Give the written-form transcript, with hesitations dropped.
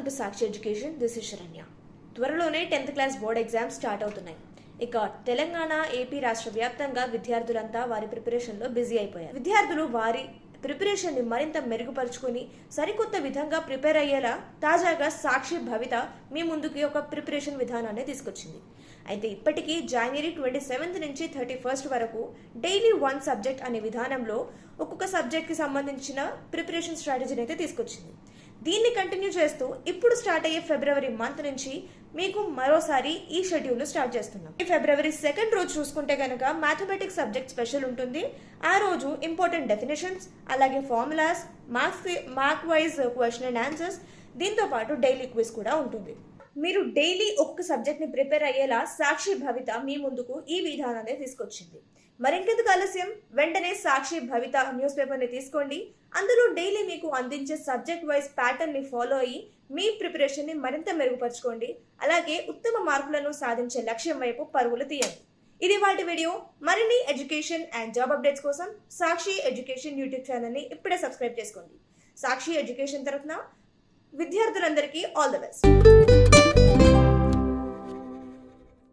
Welcome to Sakshi education. This is Saranya. త్వరలోనే 10th class board exams start అవుతున్నాయి. ఇక Telangana, AP రాష్ట్ర వ్యాప్తంగా విద్యార్థులంతా వారి ప్రిపరేషన్లో బిజీ అయిపోయారు. విద్యార్థులు వారి ప్రిపరేషన్ని మరింత మెరుగుపరుచుకుని సరికొత్త విధంగా ప్రిపేర్ అయ్యేలా తాజాగా సాక్షి భవిత మీ ముందుకి ఒక ప్రిపరేషన్ విధానాన్ని తీసుకొచ్చింది. అయితే ఇప్పటికీ జనవరి 27 నుంచి 31 వరకు డైలీ 1 సబ్జెక్ట్ అనే విధానంలో ఒక్కొక్క సబ్జెక్ట్కి సంబంధించిన ప్రిపరేషన్ స్ట్రాటజీని అయితే తీసుకొచ్చింది. దీన్ని కంటిన్యూ చేస్తూ ఇప్పుడు స్టార్ట్ అయ్యే ఫిబ్రవరి మంత్ నుంచి మీకు మరోసారి ఈ షెడ్యూల్ను స్టార్ట్ చేస్తున్నాం. ఈ ఫిబ్రవరి 2 రోజు చూసుకుంటే కనుక మ్యాథమెటిక్స్ సబ్జెక్ట్ స్పెషల్ ఉంటుంది. ఆ రోజు ఇంపార్టెంట్ డెఫినేషన్స్, అలాగే formulas, mark wise question and answers, దీంతో పాటు డైలీ క్విజ్ కూడా ఉంటుంది. మీరు డైలీ ఒక్క సబ్జెక్ట్ని ప్రిపేర్ అయ్యేలా సాక్షి భవిత మీ ముందుకు ఈ విధానాన్ని తీసుకొచ్చింది. మరింకెందుకు ఆలస్యం, వెంటనే సాక్షి భవిత న్యూస్ పేపర్ని తీసుకోండి. అందులో డైలీ మీకు అందించే సబ్జెక్ట్ వైజ్ ప్యాటర్న్ని ఫాలో అయ్యి మీ ప్రిపరేషన్ని మరింత మెరుగుపరచుకోండి. అలాగే ఉత్తమ మార్కులను సాధించే లక్ష్యం వైపు పరుగులు తీయండి. ఇది వాటి వీడియో. మరిన్ని ఎడ్యుకేషన్ అండ్ జాబ్ అప్డేట్స్ కోసం సాక్షి ఎడ్యుకేషన్ యూట్యూబ్ ఛానల్ని ఇప్పుడే సబ్స్క్రైబ్ చేసుకోండి. సాక్షి ఎడ్యుకేషన్ తరఫున విద్యార్థులందరికీ ఆల్ ది బెస్ట్.